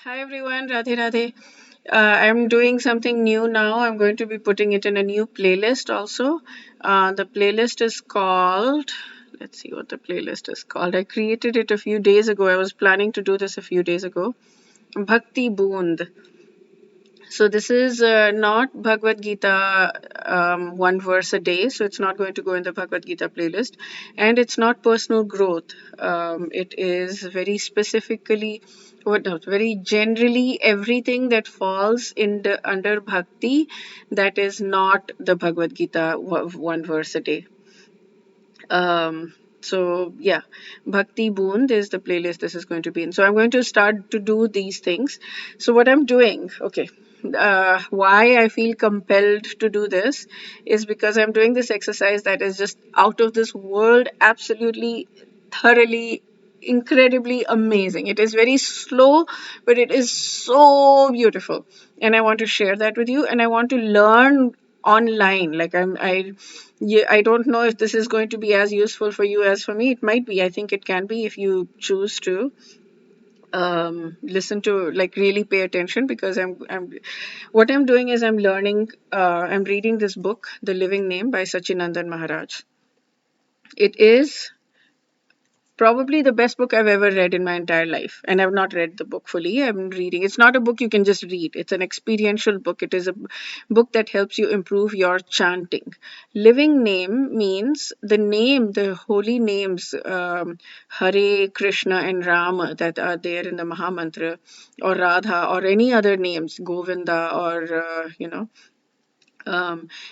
Hi everyone, Radhe Radhe. I'm doing something new now. I'm going to be putting it in a new playlist also. The playlist is called, let's see what the playlist is called. I created it a few days ago. I was planning to do this a few days ago. Bhakti Boond. So this is not Bhagavad Gita one verse a day, so it's not going to go in the Bhagavad Gita playlist, and it's not personal growth. It is very specifically, what not, very generally everything that falls in the under bhakti that is not the Bhagavad Gita one verse a day. So yeah, Bhakti Boond is the playlist this is going to be in. So I'm going to start to do these things. So what I'm doing, okay, why I feel compelled to do this is because I'm doing this exercise that is just out of this world, absolutely, thoroughly, incredibly amazing. It is very slow, but it is so beautiful, and I want to share that with you. And I want to learn online. Like yeah, I don't know if this is going to be as useful for you as for me. It might be. I think it can be if you choose to listen to, like, really pay attention, because I'm what I'm doing is I'm learning. I'm reading this book, The Living Name by Sachinandan Maharaj. It is probably the best book I've ever read in my entire life. And I've not read the book fully. I'm reading. It's not a book you can just read. It's an experiential book. It is a book that helps you improve your chanting. Living name means the name, the holy names, Hare, Krishna, and Rama that are there in the Mahamantra, or Radha, or any other names, Govinda, or,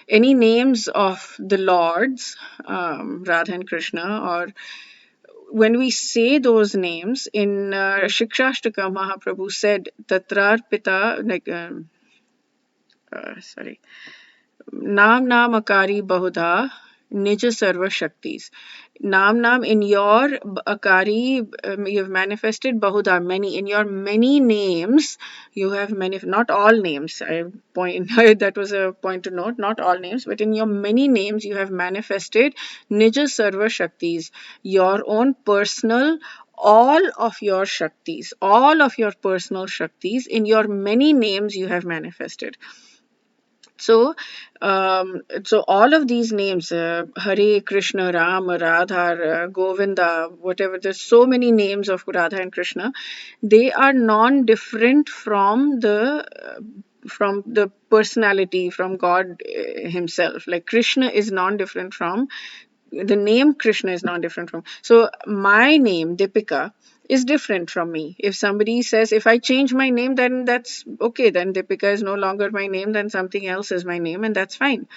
any names of the lords, Radha and Krishna, or when we say those names in Shikshashtaka, Mahaprabhu said, Tatrar Pita, like, sorry, Nam Nam Akari Bahuda, Nija Sarva Shaktis. Nam in your Akari, you have manifested Bahuda, many. In your many names, you have many, not all names. I point that was a point to note, not all names, but in your many names, you have manifested Nija Sarva Shaktis, your own personal, all of your personal Shaktis, in your many names, you have manifested. So, so all of these names, Hare, Krishna, Ram, Radha, Govinda, whatever, there's so many names of Radha and Krishna. They are non-different from the personality, from God Himself. Like Krishna is non-different from the name. Krishna is not different from. So my name, Deepika, is different from me. If somebody says, if I change my name, then that's okay. Then Deepika is no longer my name, then something else is my name, and that's fine.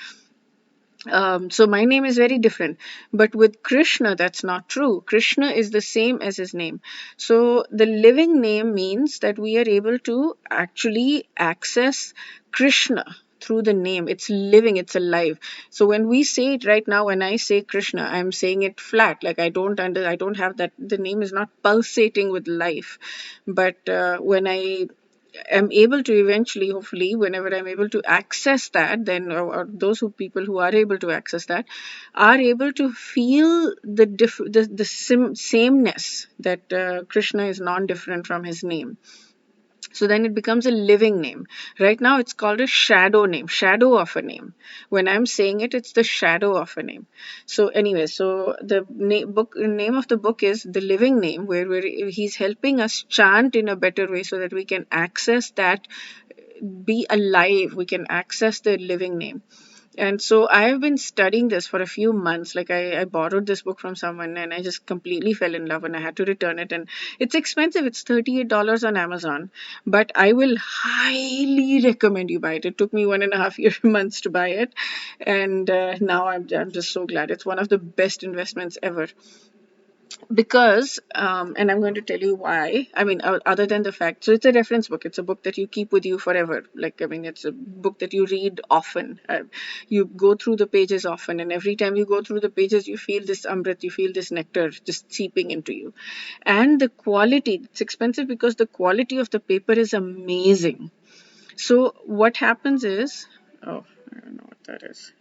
So my name is very different. But with Krishna, that's not true. Krishna is the same as his name. So the living name means that we are able to actually access Krishna through the name. It's living, it's alive. So when we say it right now, when I say Krishna, I'm saying it flat. Like I don't have that. The name is not pulsating with life. But when I am able to eventually, hopefully, whenever I'm able to access that, then or those people who are able to access that are able to feel the sameness that Krishna is non-different from his name. So then it becomes a living name. Right now it's called a shadow name, shadow of a name. When I'm saying it, it's the shadow of a name. So anyway, so the name of the book is The Living Name, where he's helping us chant in a better way so that we can access that, be alive, we can access the living name. And so I've been studying this for a few months. Like I borrowed this book from someone and I just completely fell in love and I had to return it. And it's expensive. It's $38 on Amazon. But I will highly recommend you buy it. It took me 1.5 months to buy it. And now I'm just so glad. It's one of the best investments ever, because and I'm going to tell you why. I mean, other than the fact, so it's a reference book. It's a book that you keep with you forever. Like, I mean, it's a book that you read often. You go through the pages often, and every time you go through the pages, you feel this amrit, you feel this nectar just seeping into you. And the quality, it's expensive because the quality of the paper is amazing. So what happens is, oh, I don't know what that is.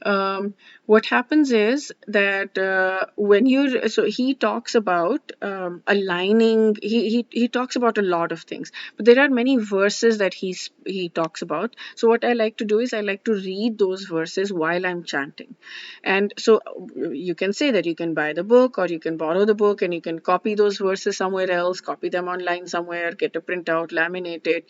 What happens is that when you so he talks about aligning, he talks about a lot of things, but there are many verses that he talks about. So what I like to do is I like to read those verses while I'm chanting. And so you can say that you can buy the book or you can borrow the book and you can copy those verses somewhere else, copy them online somewhere, get a printout, laminate it,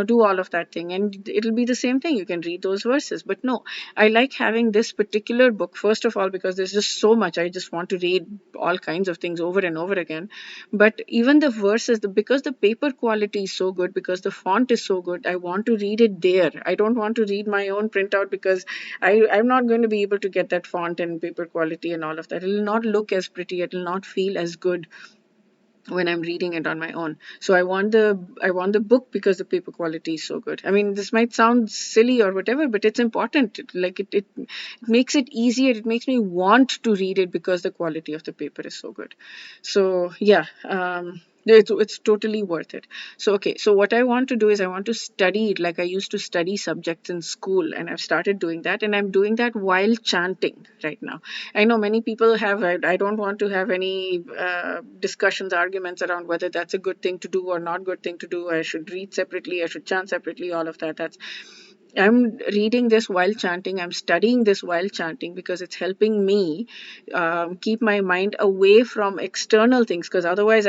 do all of that thing, and it'll be the same thing. You can read those verses. But no, I like having this particular book, first of all, because there's just so much. I just want to read all kinds of things over and over again. But even the verses, because the paper quality is so good, because the font is so good, I want to read it there. I don't want to read my own printout because I'm not going to be able to get that font and paper quality and all of that. It will not look as pretty. It will not feel as good when I'm reading it on my own. So I want the book because the paper quality is so good. I mean, this might sound silly or whatever, but it's important. It makes it easier. It makes me want to read it because the quality of the paper is so good. So yeah, it's totally worth it. So okay, so what I want to do is I want to study it like I used to study subjects in school, and I've started doing that, and I'm doing that while chanting right now. I know many people have. I don't want to have any discussions, arguments around whether that's a good thing to do or not good thing to do. I should read separately. I should chant separately. All of that. I'm reading this while chanting. I'm studying this while chanting because it's helping me keep my mind away from external things. Because otherwise,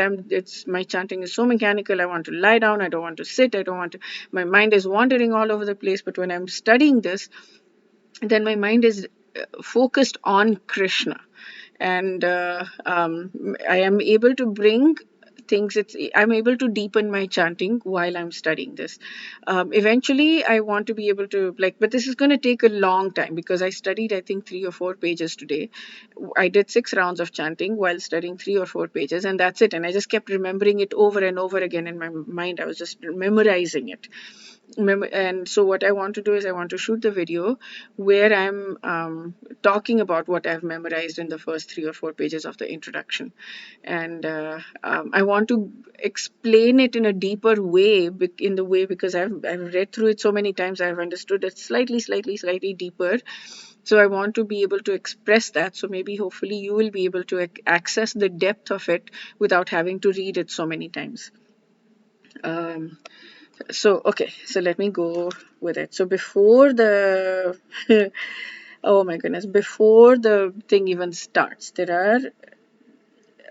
my chanting is so mechanical. I want to lie down. I don't want to sit. I don't want to. My mind is wandering all over the place. But when I'm studying this, then my mind is focused on Krishna, and I am able to bring things. I'm able to deepen my chanting while I'm studying this. Eventually, I want to be able to but this is going to take a long time because I studied, I think, 3 or 4 pages today. I did 6 rounds of chanting while studying 3 or 4 pages, and that's it. And I just kept remembering it over and over again in my mind. I was just memorizing it. And so what I want to do is I want to shoot the video where I'm talking about what I've memorized in the first 3 or 4 pages of the introduction, and I want to explain it in a deeper way, in the way, because I've read through it so many times. I've understood it slightly deeper. So I want to be able to express that. So maybe hopefully you will be able to access the depth of it without having to read it so many times. So okay, so let me go with it. So before the oh my goodness, before the thing even starts, there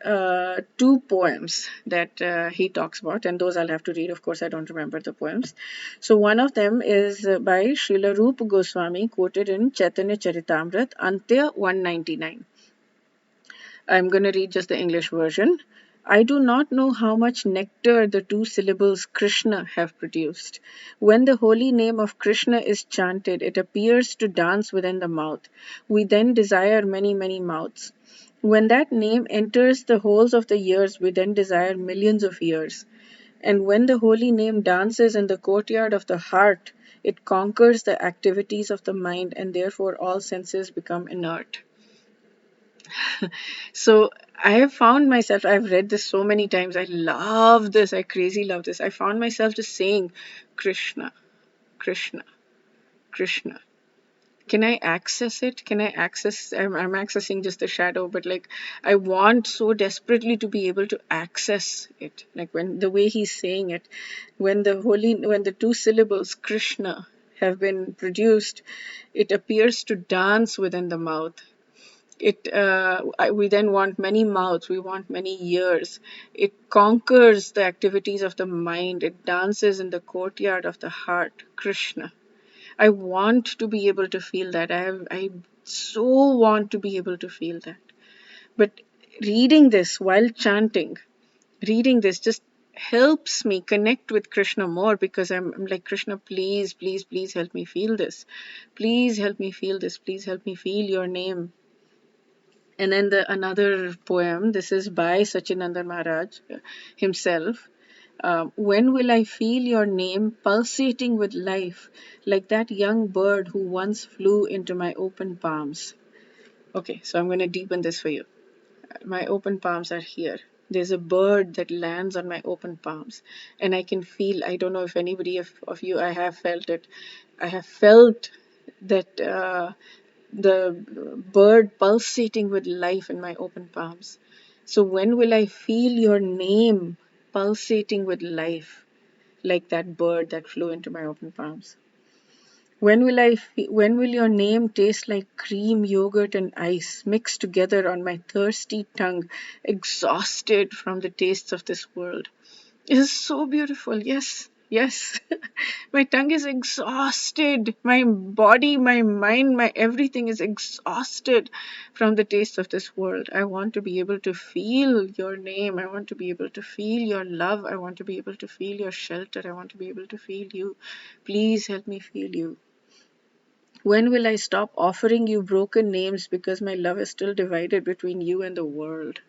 are 2 poems that he talks about, and those I'll have to read. Of course, I don't remember the poems. So one of them is by Srila Rupa Goswami, quoted in Chaitanya Charitamrita, Antya 199. I'm going to read just the English version. I do not know how much nectar the 2 syllables Krishna have produced. When the holy name of Krishna is chanted, it appears to dance within the mouth. We then desire many, many mouths. When that name enters the holes of the ears, we then desire millions of ears. And when the holy name dances in the courtyard of the heart, it conquers the activities of the mind, and therefore all senses become inert. So I have found myself, I've read this so many times. I love this. I crazy love this. I found myself just saying, Krishna, Krishna, Krishna. Can I access it? Can I access? I'm accessing just the shadow, but I want so desperately to be able to access it. Like when the way he's saying it, when the 2 syllables Krishna have been produced, it appears to dance within the mouth. We then want many mouths, we want many ears. It conquers the activities of the mind. It dances in the courtyard of the heart. Krishna. I want to be able to feel that. I so want to be able to feel that. But reading this while chanting, reading this just helps me connect with Krishna more, because I'm like, Krishna, please, please, please help me feel this. Please help me feel this. Please help me feel your name. And then another poem, this is by Sachinanda Maharaj himself. When will I feel your name pulsating with life, like that young bird who once flew into my open palms? Okay, so I'm going to deepen this for you. My open palms are here. There's a bird that lands on my open palms, and I can feel, I don't know if anybody of you, I have felt it. I have felt that the bird pulsating with life in my open palms. So when will I feel your name pulsating with life, like that bird that flew into my open palms? When will your name taste like cream, yogurt, and ice mixed together on my thirsty tongue, exhausted from the tastes of this world? It is so beautiful. Yes, yes. My tongue is exhausted. My body, my mind, my everything is exhausted from the taste of this world. I want to be able to feel your name. I want to be able to feel your love. I want to be able to feel your shelter. I want to be able to feel you. Please help me feel you. When will I stop offering you broken names because my love is still divided between you and the world?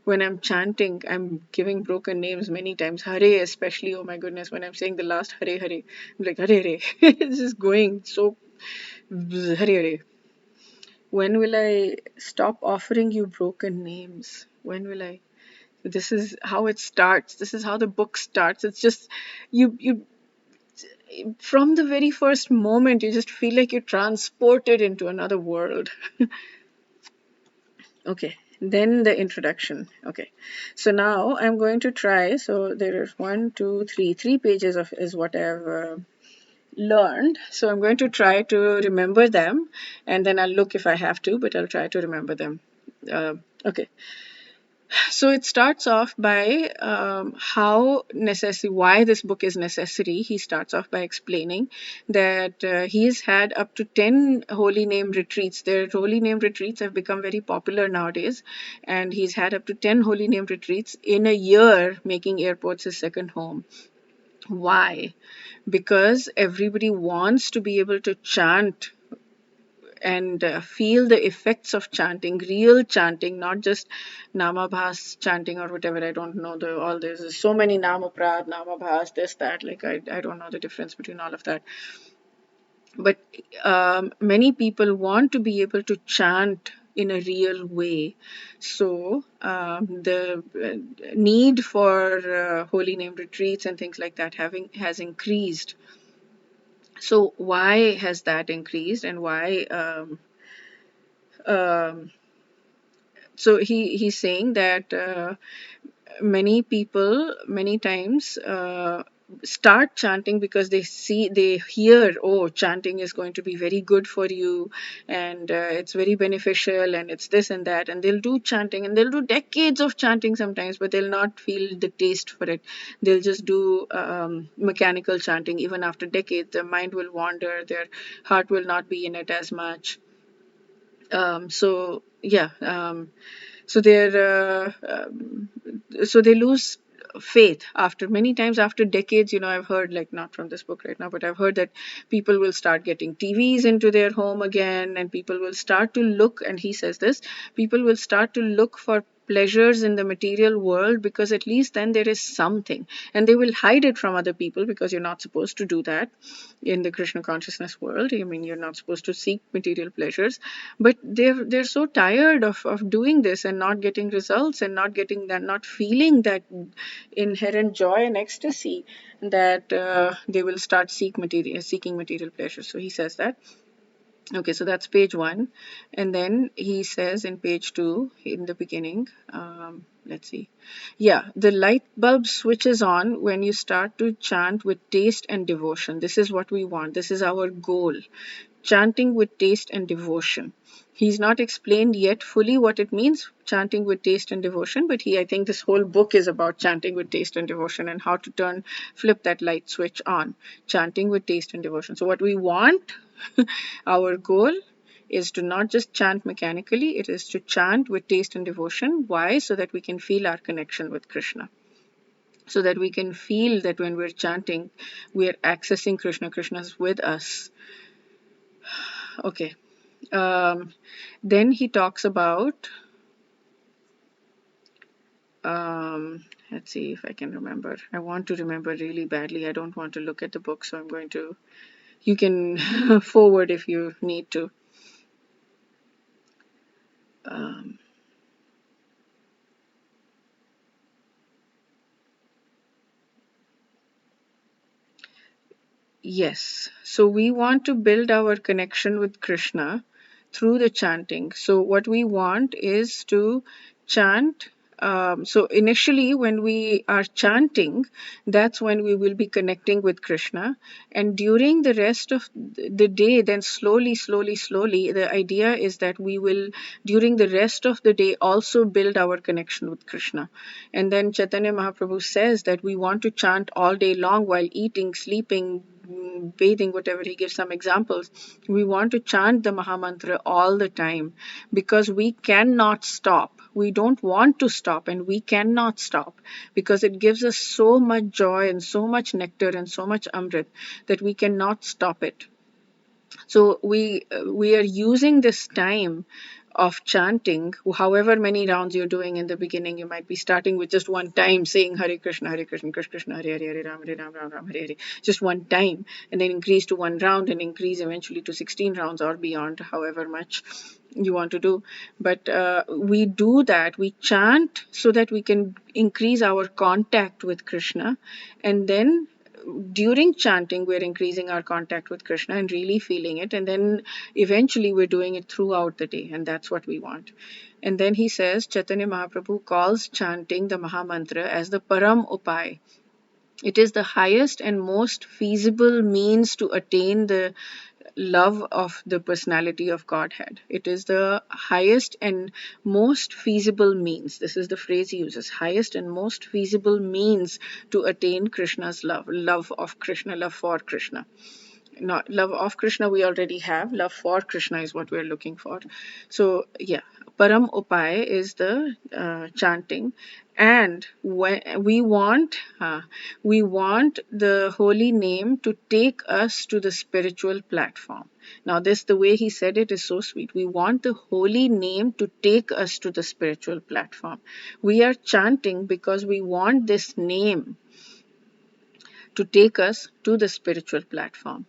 When I'm chanting, I'm giving broken names many times. Hare, especially, oh my goodness, when I'm saying the last Hare Hare, I'm like, Hare Hare. It's just going so Hare Hare. When will I stop offering you broken names? When will I? This is how it starts. This is how the book starts. It's just, you, from the very first moment, you just feel like you're transported into another world. Okay, then the introduction. Okay, so now I'm going to try. So there is three pages of is what I've learned. So I'm going to try to remember them, and then I'll look if I have to, but I'll try to remember them. Okay, so it starts off by why this book is necessary. He starts off by explaining that he's had up to 10 holy name retreats. Their holy name retreats have become very popular nowadays, and he's had up to 10 holy name retreats in a year, making airports his second home. Why? Because everybody wants to be able to chant and feel the effects of chanting, real chanting, not just namabhas chanting or whatever. I don't know all this. There's so many namaprad, namabhas, this, that. Like I don't know the difference between all of that. But many people want to be able to chant in a real way. So the need for holy name retreats and things like that has increased. So why has that increased, and why? Um, so he's saying that many people many times start chanting because they hear, oh, chanting is going to be very good for you, and it's very beneficial, and it's this and that, and they'll do chanting, and they'll do decades of chanting sometimes, but they'll not feel the taste for it. They'll just do mechanical chanting. Even after decades, their mind will wander, their heart will not be in it as much. So yeah, so they're so they lose faith after many times, after decades. I've heard, like, not from this book right now, but I've heard that people will start getting TVs into their home again, and people will start to look, and he says this, people will start to look for pleasures in the material world, because at least then there is something, and they will hide it from other people, because you're not supposed to do that in the Krishna consciousness world. I mean, you're not supposed to seek material pleasures, but they're so tired of doing this and not getting results, and not getting that, not feeling that inherent joy and ecstasy, that they will start seeking material pleasure. So he says that. Okay, so that's page 1. And then he says in page 2, in the beginning, let's see. Yeah, the light bulb switches on when you start to chant with taste and devotion. This is what we want. This is our goal. Chanting with taste and devotion. He's not explained yet fully what it means, chanting with taste and devotion, but I think this whole book is about chanting with taste and devotion, and how to flip that light switch on. Chanting with taste and devotion. So what we want, our goal, is to not just chant mechanically, it is to chant with taste and devotion. Why? So that we can feel our connection with Krishna. So that we can feel that when we're chanting, we're accessing Krishna. Krishna is with us. Okay. Then he talks about, let's see if I can remember. I want to remember really badly. I don't want to look at the book, so I'm going to, you can forward if you need to. Yes. So we want to build our connection with Krishna through the chanting. So what we want is to chant. So initially, when we are chanting, that's when we will be connecting with Krishna. And during the rest of the day, then slowly, the idea is that we will, during the rest of the day, also build our connection with Krishna. And then Chaitanya Mahaprabhu says that we want to chant all day long while eating, sleeping, bathing, whatever. He gives some examples. We want to chant the Mahamantra all the time because we cannot stop. We don't want to stop, and we cannot stop because it gives us so much joy and so much nectar and so much amrit that we cannot stop it. So we are using this time of chanting, however many rounds you're doing in the beginning. You might be starting with just one time saying Hare Krishna, Krishna Krishna, Hare Hare, Hare Ram, Ram Ram, Hare Hare, just one time, and then increase to one round and increase eventually to 16 rounds or beyond, however much you want to do. But we do that, we chant so that we can increase our contact with Krishna, and then during chanting we're increasing our contact with Krishna and really feeling it, and then eventually we're doing it throughout the day, and that's what we want. And then he says Chaitanya Mahaprabhu calls chanting the Mahamantra as the param upay. It is the highest and most feasible means to attain the love of the personality of Godhead. It is the highest and most feasible means. This is the phrase he uses, highest and most feasible means to attain Krishna's love of Krishna, love for Krishna. Not love of Krishna we already have, love for Krishna is what we're looking for. So yeah, param upay is the chanting. And when we want the holy name to take us to the spiritual platform. Now this, the way he said it is so sweet. We want the holy name to take us to the spiritual platform. We are chanting because we want this name to take us to the spiritual platform,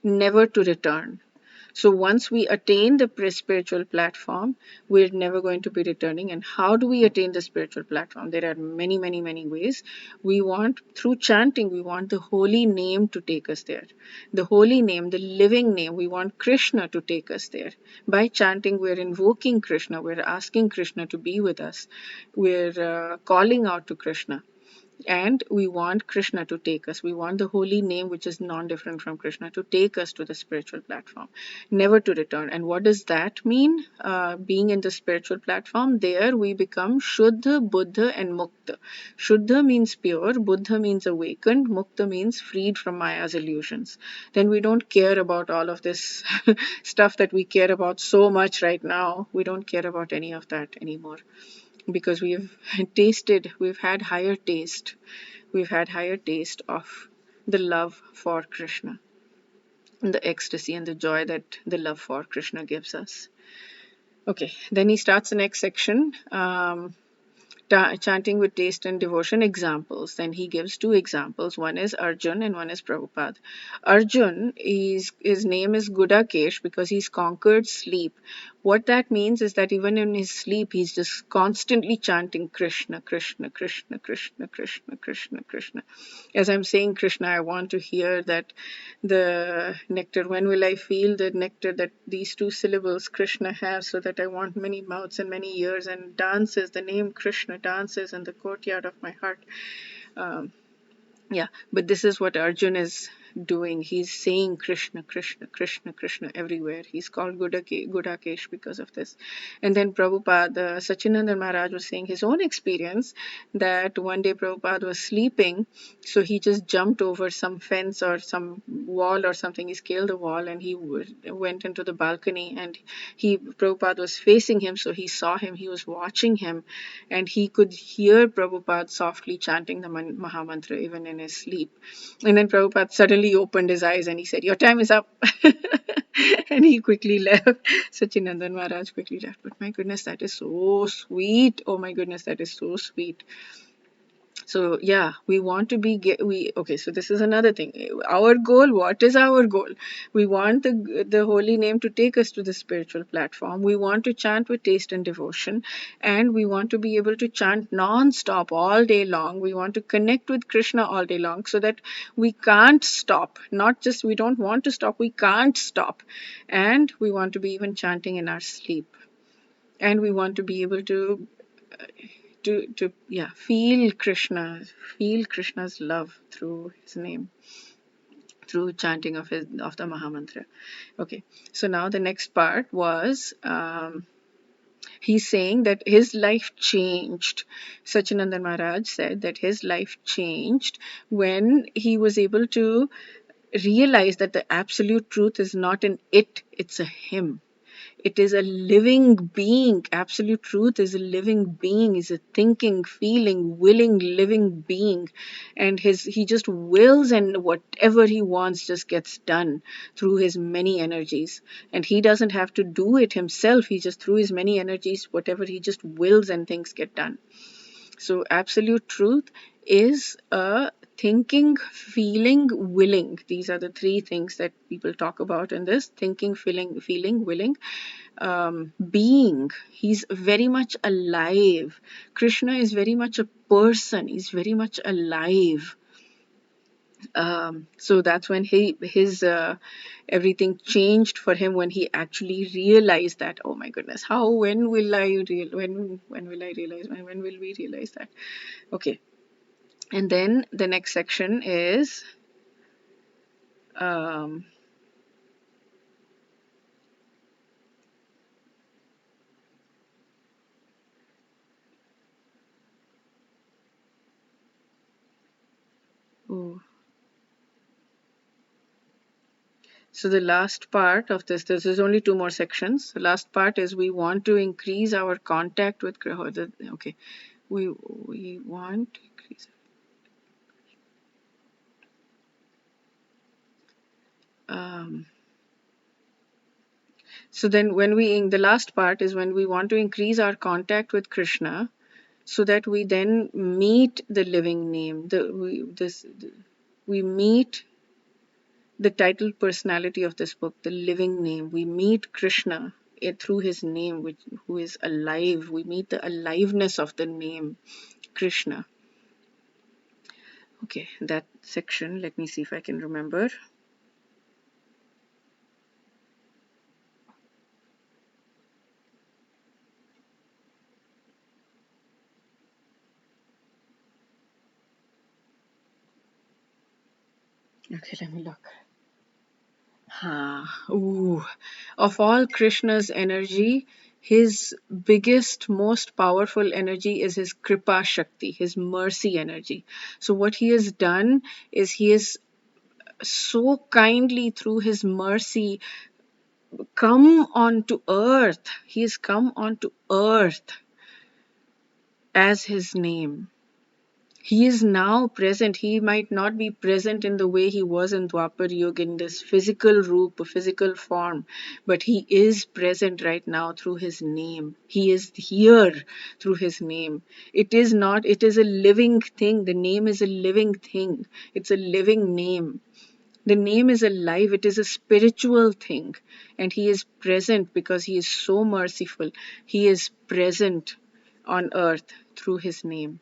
never to return. So once we attain the spiritual platform, we're never going to be returning. And how do we attain the spiritual platform? There are many ways. We want, through chanting, we want the holy name to take us there. The holy name, the living name, we want Krishna to take us there. By chanting, we're invoking Krishna. We're asking Krishna to be with us. We're calling out to Krishna. And we want Krishna to take us. We want the holy name, which is non-different from Krishna, to take us to the spiritual platform, never to return. And what does that mean? Being in the spiritual platform, there we become Shuddha, Buddha, and Mukta. Shuddha means pure, Buddha means awakened, Mukta means freed from Maya's illusions. Then we don't care about all of this stuff that we care about so much right now. We don't care about any of that anymore, because we've had higher taste. We've had higher taste of the love for Krishna, and the ecstasy and the joy that the love for Krishna gives us. Okay, then he starts the next section. Chanting with taste and devotion, examples. Then he gives two examples. One is Arjun and one is Prabhupada. Arjun, his name is Gudakesh because he's conquered sleep. What that means is that even in his sleep, he's just constantly chanting Krishna, Krishna, Krishna, Krishna, Krishna, Krishna, Krishna. As I'm saying Krishna, I want to hear that the nectar. When will I feel the nectar that these two syllables Krishna have, so that I want many mouths and many ears, and dances, the name Krishna dances in the courtyard of my heart. Yeah, but this is what Arjun is doing. He's saying Krishna, Krishna, Krishna, Krishna everywhere. He's called Gudakesh because of this. And then Prabhupada, Sachinandan Maharaj was saying his own experience that one day Prabhupada was sleeping, so he just jumped over some fence or some wall or something. He scaled the wall and he went into the balcony, and Prabhupada was facing him, so he saw him, he was watching him, and he could hear Prabhupada softly chanting the Mahamantra even in his sleep. And then Prabhupada suddenly opened his eyes and he said, "Your time is up." And he quickly left. Sachinandan Maharaj quickly left. But my goodness, that is so sweet. Oh my goodness, that is so sweet. So yeah, we want to be okay, so this is another thing. Our goal, what is our goal? We want the holy name to take us to the spiritual platform. We want to chant with taste and devotion, and we want to be able to chant non-stop all day long. We want to connect with Krishna all day long, so that we can't stop. Not just we don't want to stop, we can't stop. And we want to be even chanting in our sleep. And we want to be able to yeah, feel Krishna's love through his name, through chanting of the Mahamantra. Okay, so now the next part was he's saying that his life changed. Sachinandan Maharaj said that his life changed when he was able to realize that the absolute truth is not an it's a him. It is a living being. Absolute truth is a living being, is a thinking, feeling, willing, living being. And he just wills, and whatever he wants just gets done through his many energies. And he doesn't have to do it himself. He just, through his many energies, whatever he just wills and things get done. So absolute truth is a thinking, feeling, willing. These are the three things that people talk about in this: thinking, feeling, willing. Being. He's very much alive. Krishna is very much a person. He's very much alive. So that's when his everything changed for him, when he actually realized that, oh my goodness, how, when will I when will I realize, when will we realize that? Okay. And then the next section is um, ooh. So the last part of this is only two more sections. The last part is we want to increase our contact with Krishna. Okay, we want to increase. So then the last part is when we want to increase our contact with Krishna, so that we then meet the living name. We meet the title personality of this book, the living name. We meet Krishna through his name, who is alive. We meet the aliveness of the name Krishna. Okay, that section, let me see if I can remember. Okay, let me look. Ooh. Of all Krishna's energy, his biggest, most powerful energy is his Kripa Shakti, his mercy energy. So what he has done is he has so kindly, through his mercy, come onto earth. He has come onto earth as his name. He is now present. He might not be present in the way he was in Dwapar Yuga, in this physical roop, physical form, but he is present right now through his name. He is here through his name. It is not, it is a living thing. The name is a living thing. It's a living name. The name is alive. It is a spiritual thing. And he is present because he is so merciful. He is present on earth through his name.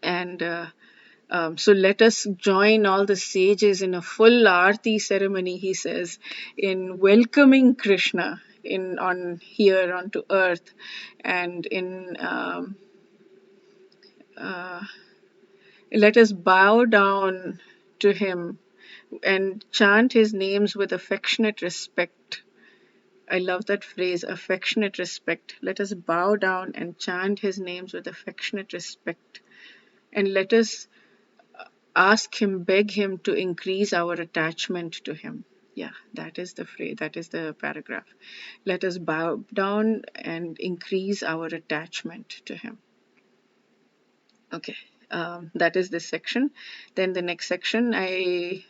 And so let us join all the sages in a full Aarti ceremony, he says, in welcoming Krishna on here onto earth, and in let us bow down to him and chant his names with affectionate respect. I love that phrase, affectionate respect. Let us bow down and chant his names with affectionate respect. And let us ask him, beg him to increase our attachment to him. Yeah, that is the phrase, that is the paragraph. Let us bow down and increase our attachment to him. Okay, that is this section. Then the next section I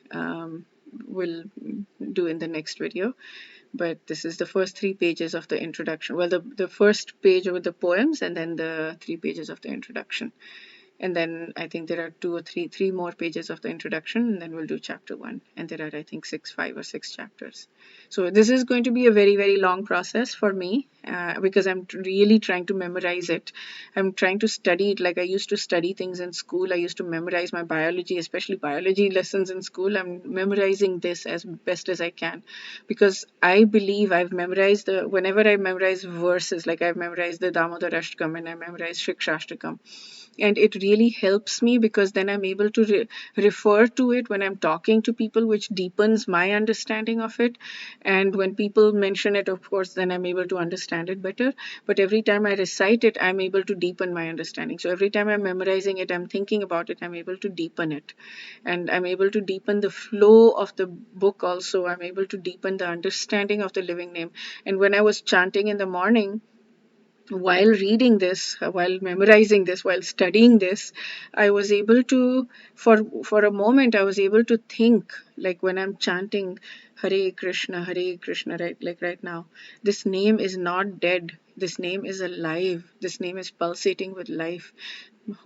will do in the next video. But this is the first 3 pages of the introduction. Well, the first page with the poems, and then the 3 pages of the introduction. And then I think there are three more pages of the introduction, and then we'll do chapter 1. And there are, I think, 5 or 6 chapters. So this is going to be a very, very long process for me, because I'm really trying to memorize it. I'm trying to study it like I used to study things in school. I used to memorize my biology, especially biology lessons in school. I'm memorizing this as best as I can, because I believe I've memorized whenever I memorize verses, like I've memorized the Damodar Ashtakam and I memorized Shikshashtakam, and it really helps me because then I'm able to refer to it when I'm talking to people, which deepens my understanding of it. And when people mention it, of course, then I'm able to understand it better. But every time I recite it, I'm able to deepen my understanding. So every time I'm memorizing it, I'm thinking about it, I'm able to deepen it, and I'm able to deepen the flow of the book. Also, I'm able to deepen the understanding of the living name. And when I was chanting in the morning, while reading this, while memorizing this, while studying this, I was able to, for a moment, I was able to think, like when I'm chanting Hare Krishna, right, like right now, this name is not dead. This name is alive. This name is pulsating with life.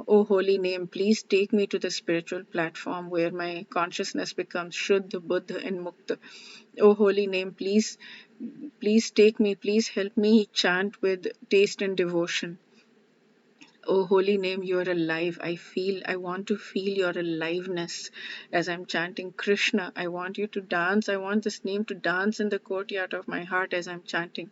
Oh, holy name, please take me to the spiritual platform where my consciousness becomes Shuddha, Buddha, and Mukta. Oh, holy name, please take me, please help me chant with taste and devotion. Oh, holy name, you are alive. I want to feel your aliveness as I'm chanting Krishna. I want you to dance. I want this name to dance in the courtyard of my heart as I'm chanting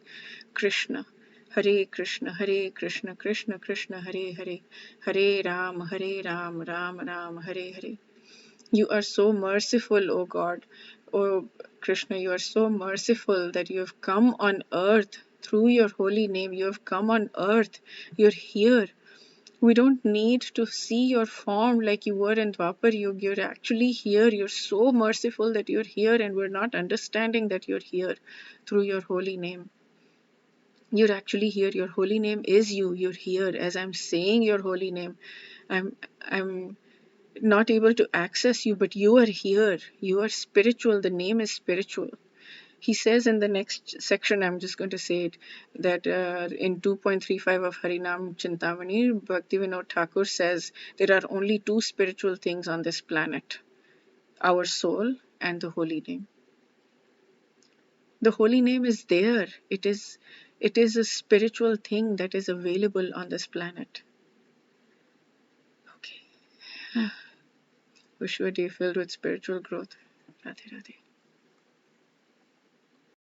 Krishna. Hare Krishna, Hare Krishna, Krishna Krishna, Hare Hare, Hare Ram, Ram Ram, Hare Hare. You are so merciful, O God. O Krishna, you are so merciful that you have come on earth through your holy name. You have come on earth. You're here. We don't need to see your form like you were in Dwapar Yuga. You're actually here. You're so merciful that you're here, and we're not understanding that you're here through your holy name. You're actually here. Your holy name is you. You're here. As I'm saying your holy name, I'm not able to access you, but you are here. You are spiritual. The name is spiritual. He says in the next section, I'm just going to say it, that in 2.35 of Harinam Chintamani, Bhaktivinoda Thakur says there are only two spiritual things on this planet: our soul and the holy name. The holy name is there. It is a spiritual thing that is available on this planet. Okay. Wish you a day filled with spiritual growth. Radhe Radhe.